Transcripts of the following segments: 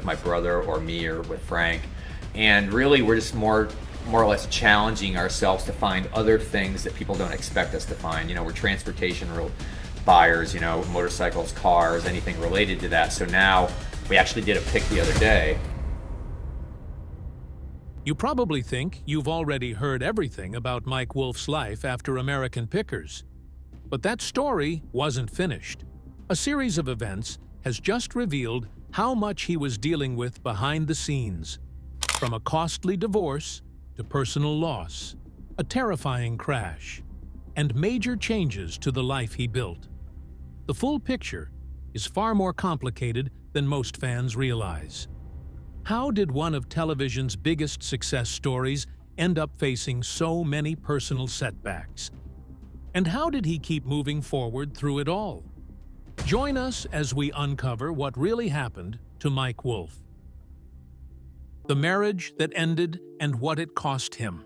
my brother or me or with Frank. And really, we're just more or less challenging ourselves to find other things that people don't expect us to find. We're transportation buyers, motorcycles, cars, anything related to that. So now we actually did a pick the other day. You probably think you've already heard everything about Mike Wolfe's life after American Pickers. But that story wasn't finished. A series of events has just revealed how much he was dealing with behind the scenes. From a costly divorce to personal loss, a terrifying crash, and major changes to the life he built. The full picture is far more complicated than most fans realize. How did one of television's biggest success stories end up facing so many personal setbacks? And how did he keep moving forward through it all? Join us as we uncover what really happened to Mike Wolfe. The marriage that ended and what it cost him.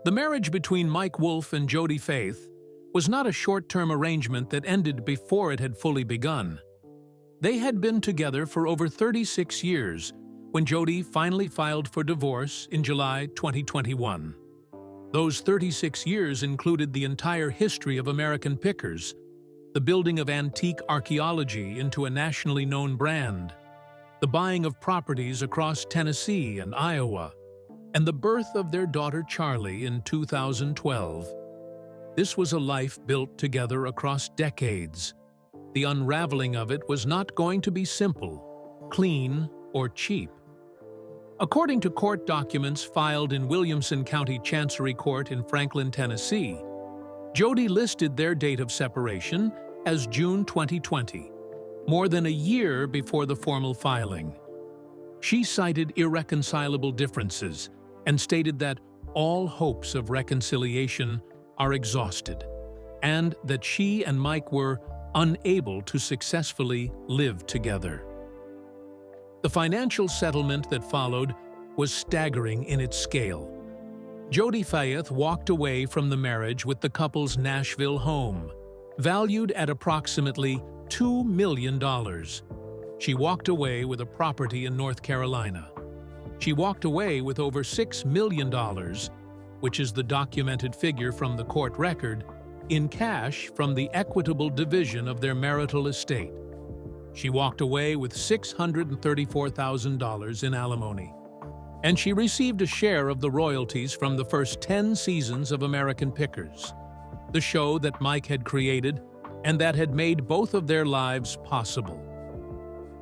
The marriage between Mike Wolfe and Jody Faith was not a short-term arrangement that ended before it had fully begun. They had been together for over 36 years when Jody finally filed for divorce in July 2021. Those 36 years included the entire history of American Pickers, the building of antique archaeology into a nationally known brand, the buying of properties across Tennessee and Iowa, and the birth of their daughter Charlie in 2012. This was a life built together across decades. The unraveling of it was not going to be simple, clean, or cheap. According to court documents filed in Williamson County Chancery Court in Franklin, Tennessee, Jody listed their date of separation as June 2020, more than a year before the formal filing. She cited irreconcilable differences and stated that all hopes of reconciliation are exhausted, and that she and Mike were unable to successfully live together. The financial settlement that followed was staggering in its scale. Jody Faith walked away from the marriage with the couple's Nashville home, valued at approximately $2 million. She walked away with a property in North Carolina. She walked away with over $6 million, which is the documented figure from the court record, in cash from the equitable division of their marital estate. She walked away with $634,000 in alimony. And she received a share of the royalties from the first 10 seasons of American Pickers, the show that Mike had created and that had made both of their lives possible.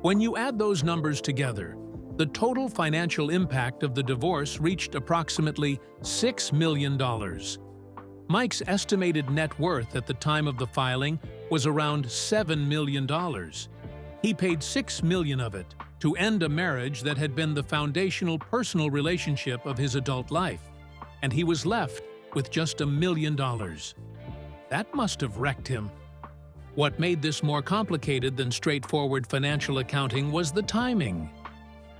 When you add those numbers together, the total financial impact of the divorce reached approximately $6 million. Mike's estimated net worth at the time of the filing was around $7 million. He paid $6 million of it to end a marriage that had been the foundational personal relationship of his adult life, and he was left with just $1 million. That must have wrecked him. What made this more complicated than straightforward financial accounting was the timing.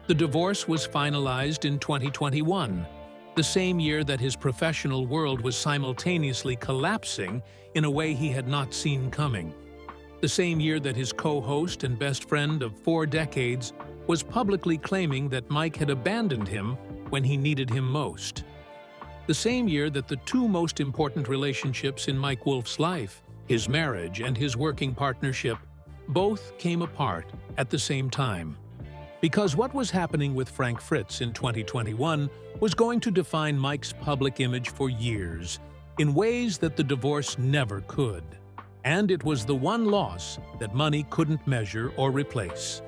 The divorce was finalized in 2021, the same year that his professional world was simultaneously collapsing in a way he had not seen coming. The same year that his co-host and best friend of 4 decades was publicly claiming that Mike had abandoned him when he needed him most. The same year that the 2 most important relationships in Mike Wolfe's life, his marriage and his working partnership, both came apart at the same time. Because what was happening with Frank Fritz in 2021 was going to define Mike's public image for years, in ways that the divorce never could. And it was the one loss that money couldn't measure or replace.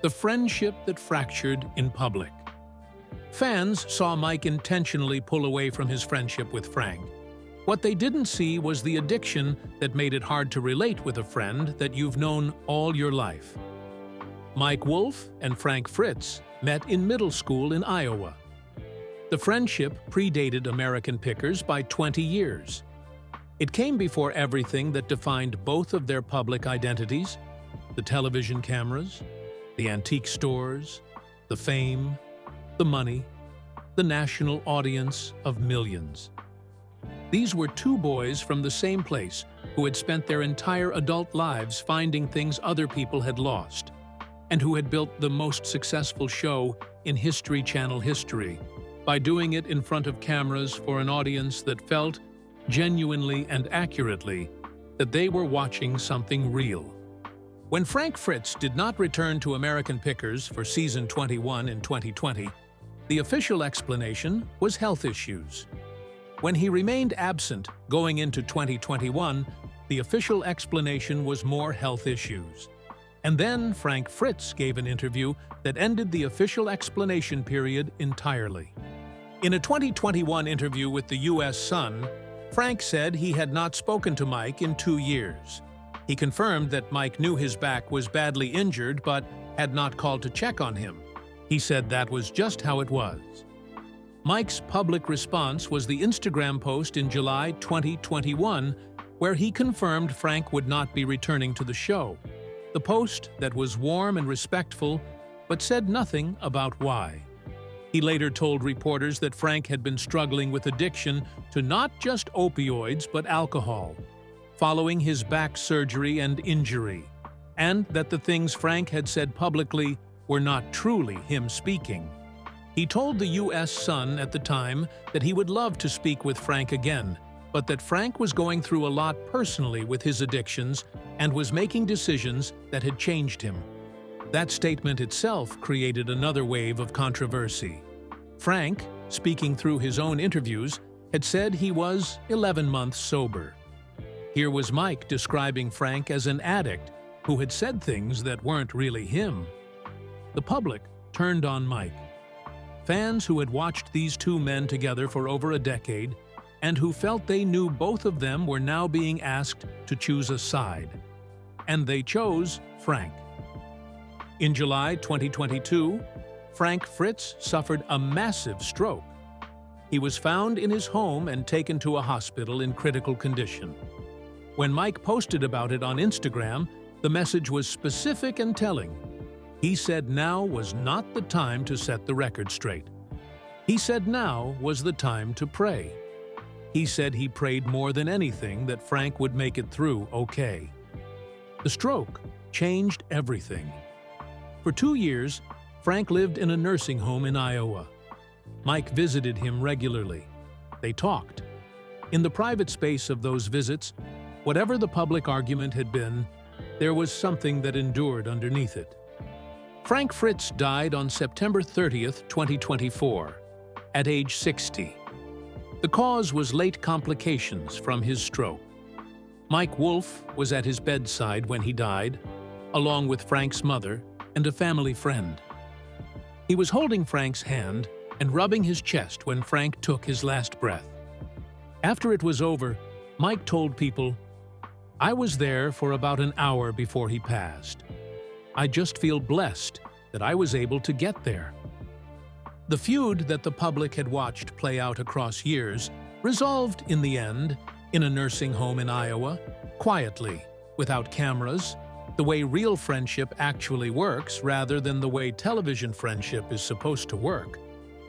The friendship that fractured in public. Fans saw Mike intentionally pull away from his friendship with Frank. What they didn't see was the addiction that made it hard to relate with a friend that you've known all your life. Mike Wolfe and Frank Fritz met in middle school in Iowa. The friendship predated American Pickers by 20 years. It came before everything that defined both of their public identities: the television cameras, the antique stores, the fame, the money, the national audience of millions. These were 2 boys from the same place who had spent their entire adult lives finding things other people had lost. and who had built the most successful show in History Channel history by doing it in front of cameras for an audience that felt, genuinely and accurately, that they were watching something real. When Frank Fritz did not return to American Pickers for season 21 in 2020, the official explanation was health issues. When he remained absent going into 2021, the official explanation was more health issues. And then Frank Fritz gave an interview that ended the official explanation period entirely. In a 2021 interview with the U.S. Sun, Frank said he had not spoken to Mike in 2 years. He confirmed that Mike knew his back was badly injured but had not called to check on him. He said that was just how it was. Mike's public response was the Instagram post in July 2021, where he confirmed Frank would not be returning to the show. The post that was warm and respectful, but said nothing about why. He later told reporters that Frank had been struggling with addiction to not just opioids but alcohol, following his back surgery and injury, and that the things Frank had said publicly were not truly him speaking. He told the U.S. Sun at the time that he would love to speak with Frank again, but that Frank was going through a lot personally with his addictions and was making decisions that had changed him. That statement itself created another wave of controversy. Frank, speaking through his own interviews, had said he was 11 months sober. Here was Mike describing Frank as an addict who had said things that weren't really him. The public turned on Mike. Fans who had watched these two men together for over a decade and who felt they knew both of them were now being asked to choose a side. And they chose Frank. In July 2022, Frank Fritz suffered a massive stroke. He was found in his home and taken to a hospital in critical condition. When Mike posted about it on Instagram, the message was specific and telling. He said now was not the time to set the record straight. He said now was the time to pray. He said he prayed more than anything that Frank would make it through okay. The stroke changed everything. For 2 years, Frank lived in a nursing home in Iowa. Mike visited him regularly. They talked. In the private space of those visits, whatever the public argument had been, there was something that endured underneath it. Frank Fritz died on September 30th, 2024, at age 60. The cause was late complications from his stroke. Mike Wolfe was at his bedside when he died, along with Frank's mother and a family friend. He was holding Frank's hand and rubbing his chest when Frank took his last breath. After it was over, Mike told people, "I was there for about an hour before he passed. I just feel blessed that I was able to get there." The feud that the public had watched play out across years resolved in the end in a nursing home in Iowa, quietly, without cameras, the way real friendship actually works rather than the way television friendship is supposed to work.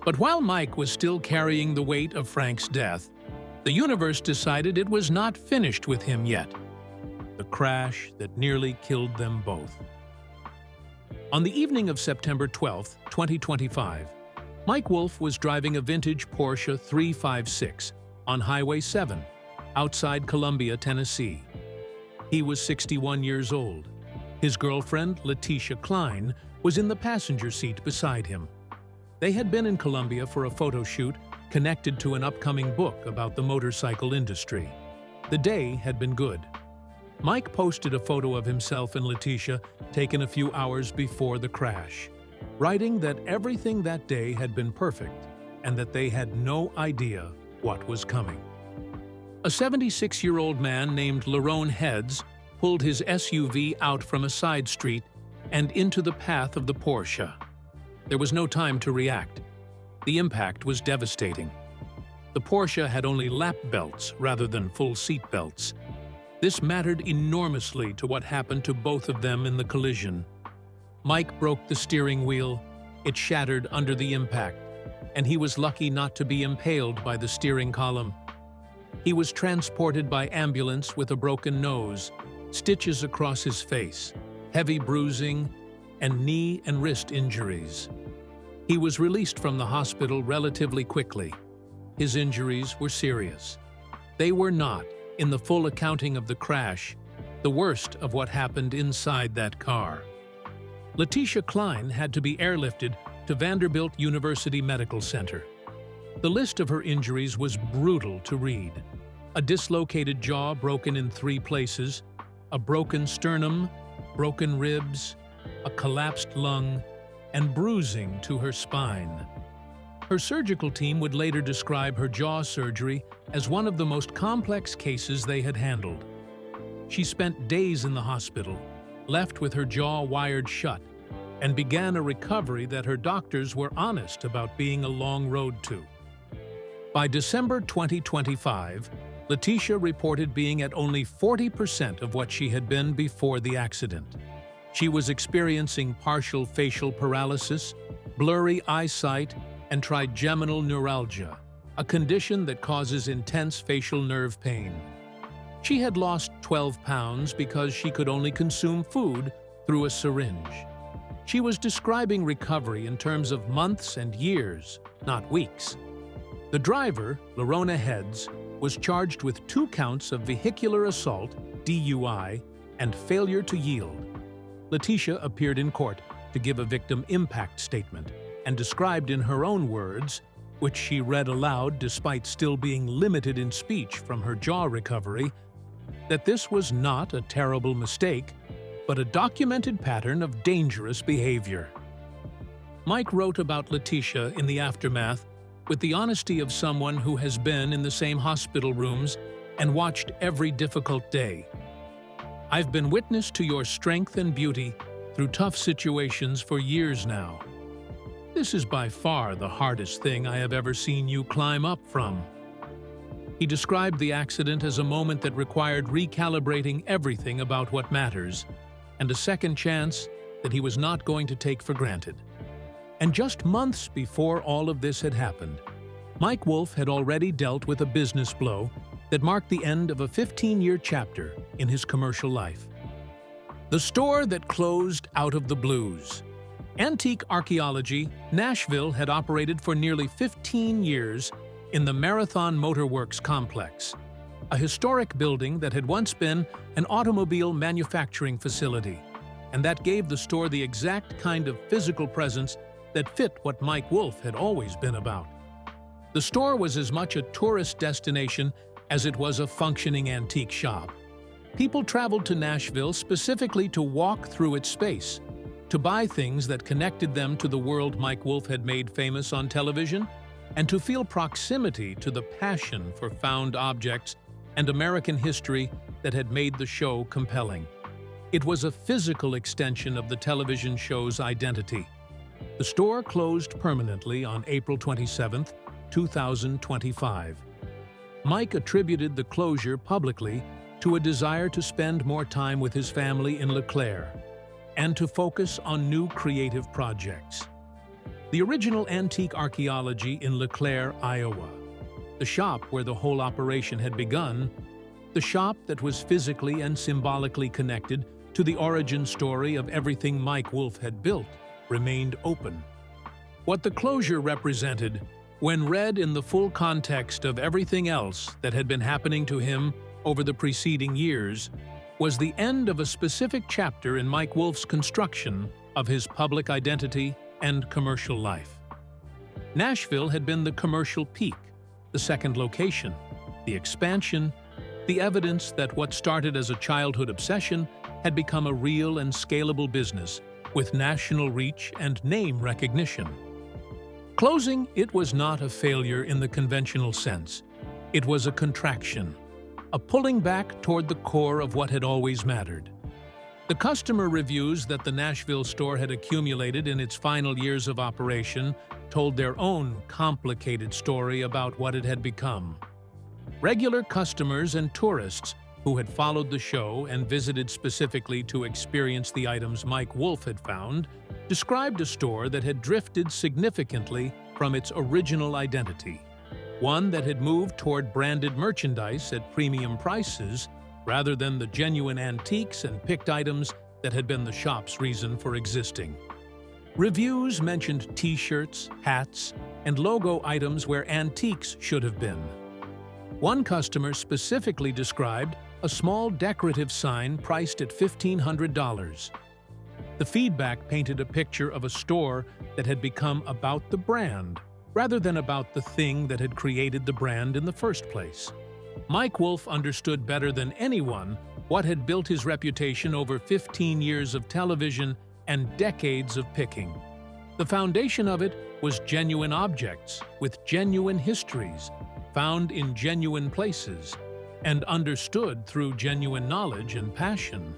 But while Mike was still carrying the weight of Frank's death, the universe decided it was not finished with him yet. The crash that nearly killed them both. On the evening of September 12, 2025, Mike Wolfe was driving a vintage Porsche 356 on Highway 7, outside Columbia, Tennessee. He was 61 years old. His girlfriend, Letitia Klein, was in the passenger seat beside him. They had been in Columbia for a photo shoot connected to an upcoming book about the motorcycle industry. The day had been good. Mike posted a photo of himself and Letitia taken a few hours before the crash, writing that everything that day had been perfect and that they had no idea what was coming. A 76-year-old man named Lerone Heads pulled his SUV out from a side street and into the path of the Porsche. There was no time to react. The impact was devastating. The Porsche had only lap belts rather than full seat belts. This mattered enormously to what happened to both of them in the collision. Mike broke the steering wheel. It shattered under the impact, and he was lucky not to be impaled by the steering column. He was transported by ambulance with a broken nose, stitches across his face, heavy bruising, and knee and wrist injuries. He was released from the hospital relatively quickly. His injuries were serious. They were not, in the full accounting of the crash, the worst of what happened inside that car. Letitia Klein had to be airlifted to Vanderbilt University Medical Center. The list of her injuries was brutal to read. A dislocated jaw broken in 3 places, a broken sternum, broken ribs, a collapsed lung, and bruising to her spine. Her surgical team would later describe her jaw surgery as one of the most complex cases they had handled. She spent days in the hospital, left with her jaw wired shut, and began a recovery that her doctors were honest about being a long road to. By December 2025, Letitia reported being at only 40% of what she had been before the accident. She was experiencing partial facial paralysis, blurry eyesight, and trigeminal neuralgia, a condition that causes intense facial nerve pain. She had lost 12 pounds because she could only consume food through a syringe. She was describing recovery in terms of months and years, not weeks. The driver, Lerona Heads, was charged with 2 counts of vehicular assault, DUI, and failure to yield. Letitia appeared in court to give a victim impact statement and described in her own words, which she read aloud despite still being limited in speech from her jaw recovery, that this was not a terrible mistake, but a documented pattern of dangerous behavior. Mike wrote about Letitia in the aftermath with the honesty of someone who has been in the same hospital rooms and watched every difficult day. I've been witness to your strength and beauty through tough situations for years now. This is by far the hardest thing I have ever seen you climb up from. He described the accident as a moment that required recalibrating everything about what matters, and a second chance that he was not going to take for granted. And just months before all of this had happened, Mike Wolfe had already dealt with a business blow that marked the end of a 15-year chapter in his commercial life. The store that closed out of the blues. Antique Archaeology, Nashville had operated for nearly 15 years in the Marathon Motor Works complex, a historic building that had once been an automobile manufacturing facility, and that gave the store the exact kind of physical presence that fit what Mike Wolfe had always been about. The store was as much a tourist destination as it was a functioning antique shop. People traveled to Nashville specifically to walk through its space, to buy things that connected them to the world Mike Wolfe had made famous on television, and to feel proximity to the passion for found objects and American history that had made the show compelling. It was a physical extension of the television show's identity. The store closed permanently on April 27, 2025. Mike attributed the closure publicly to a desire to spend more time with his family in LeClaire and to focus on new creative projects. The original Antique Archaeology in LeClaire, Iowa, the shop where the whole operation had begun, the shop that was physically and symbolically connected to the origin story of everything Mike Wolfe had built, remained open. What the closure represented, when read in the full context of everything else that had been happening to him over the preceding years, was the end of a specific chapter in Mike Wolfe's construction of his public identity and commercial life. Nashville had been the commercial peak, the second location, the expansion, the evidence that what started as a childhood obsession had become a real and scalable business with national reach and name recognition. Closing, it was not a failure in the conventional sense. It was a contraction, a pulling back toward the core of what had always mattered. The customer reviews that the Nashville store had accumulated in its final years of operation told their own complicated story about what it had become. Regular customers and tourists who had followed the show and visited specifically to experience the items Mike Wolfe had found, described a store that had drifted significantly from its original identity, one that had moved toward branded merchandise at premium prices rather than the genuine antiques and picked items that had been the shop's reason for existing. Reviews mentioned t-shirts, hats, and logo items where antiques should have been. One customer specifically described a small decorative sign priced at $1,500. The feedback painted a picture of a store that had become about the brand, rather than about the thing that had created the brand in the first place. Mike Wolfe understood better than anyone what had built his reputation over 15 years of television and decades of picking. The foundation of it was genuine objects with genuine histories, found in genuine places, and understood through genuine knowledge and passion.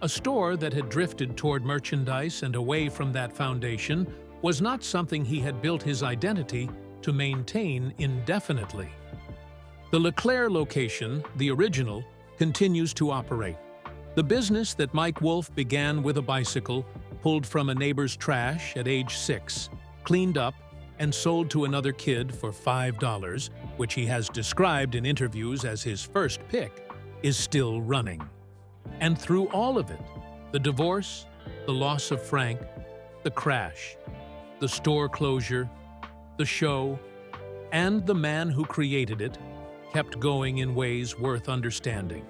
A store that had drifted toward merchandise and away from that foundation was not something he had built his identity to maintain indefinitely. The LeClaire location, the original, continues to operate. The business that Mike Wolfe began with a bicycle, pulled from a neighbor's trash at age 6, cleaned up, and sold to another kid for $5, which he has described in interviews as his first pick, is still running. And through all of it, the divorce, the loss of Frank, the crash, the store closure, the show, and the man who created it kept going in ways worth understanding.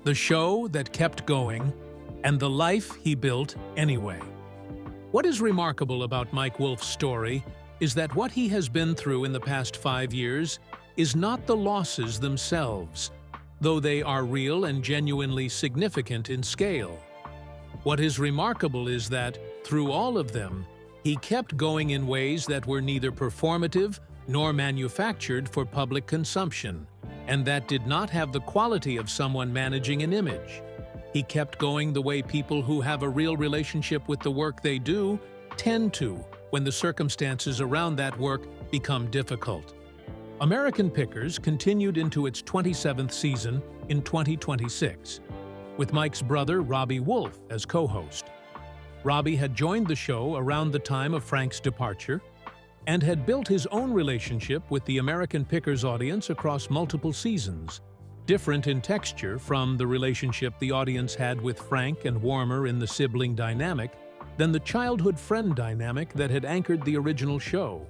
The show that kept going, and the life he built anyway. What is remarkable about Mike Wolfe's story is that what he has been through in the past 5 years is not the losses themselves, though they are real and genuinely significant in scale. What is remarkable is that, through all of them, he kept going in ways that were neither performative nor manufactured for public consumption, and that did not have the quality of someone managing an image. He kept going the way people who have a real relationship with the work they do tend to when the circumstances around that work become difficult. American Pickers continued into its 27th season in 2026, with Mike's brother Robbie Wolfe as co-host. Robbie had joined the show around the time of Frank's departure and had built his own relationship with the American Pickers audience across multiple seasons, different in texture from the relationship the audience had with Frank and warmer in the sibling dynamic than the childhood friend dynamic that had anchored the original show,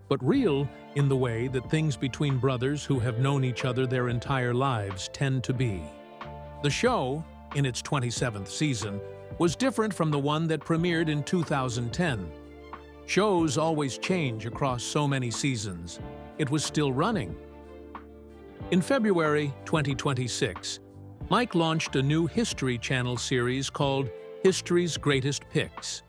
but real in the way that things between brothers who have known each other their entire lives tend to be. The show, in its 27th season, was different from the one that premiered in 2010. Shows always change across so many seasons. It was still running. In February 2026, Mike launched a new History Channel series called History's Greatest Picks.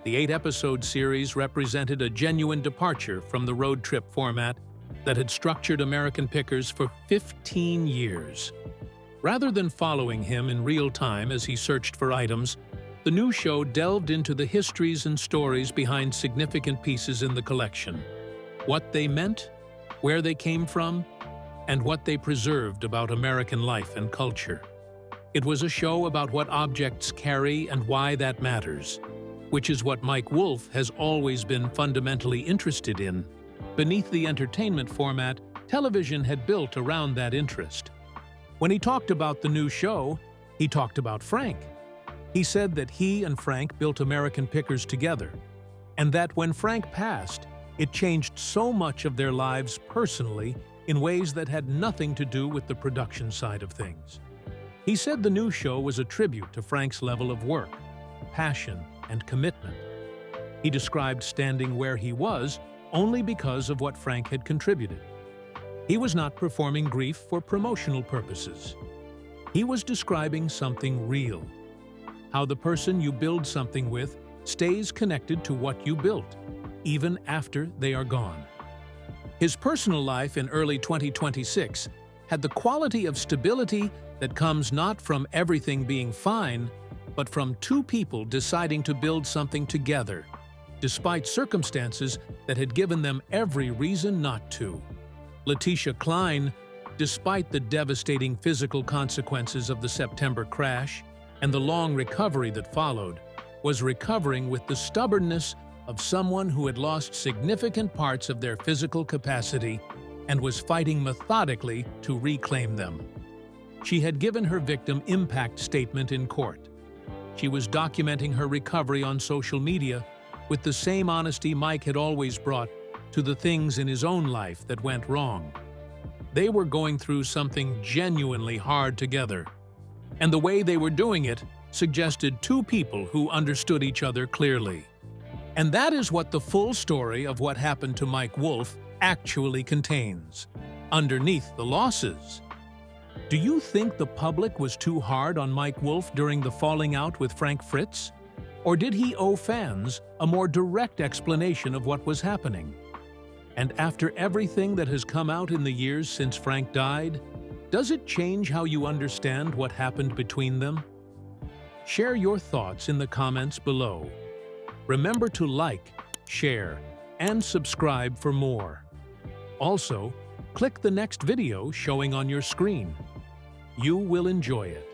The 8-episode series represented a genuine departure from the road trip format that had structured American Pickers for 15 years. Rather than following him in real time as he searched for items, the new show delved into the histories and stories behind significant pieces in the collection, what they meant, where they came from, and what they preserved about American life and culture. It was a show about what objects carry and why that matters, which is what Mike Wolfe has always been fundamentally interested in. Beneath the entertainment format, television had built around that interest. When he talked about the new show, he talked about Frank. He said that he and Frank built American Pickers together, and that when Frank passed, it changed so much of their lives personally in ways that had nothing to do with the production side of things. He said the new show was a tribute to Frank's level of work, passion, and commitment. He described standing where he was only because of what Frank had contributed. He was not performing grief for promotional purposes. He was describing something real. How the person you build something with stays connected to what you built, even after they are gone. His personal life in early 2026 had the quality of stability that comes not from everything being fine, but from two people deciding to build something together, despite circumstances that had given them every reason not to. Letitia Klein, despite the devastating physical consequences of the September crash and the long recovery that followed, was recovering with the stubbornness of someone who had lost significant parts of their physical capacity and was fighting methodically to reclaim them. She had given her victim impact statement in court, she was documenting her recovery on social media with the same honesty Mike had always brought to the things in his own life that went wrong. They were going through something genuinely hard together, and the way they were doing it suggested two people who understood each other clearly. And that is what the full story of what happened to Mike Wolfe actually contains, underneath the losses. Do you think the public was too hard on Mike Wolfe during the falling out with Frank Fritz? Or did he owe fans a more direct explanation of what was happening? And after everything that has come out in the years since Frank died, does it change how you understand what happened between them? Share your thoughts in the comments below. Remember to like, share, and subscribe for more. Also, click the next video showing on your screen. You will enjoy it.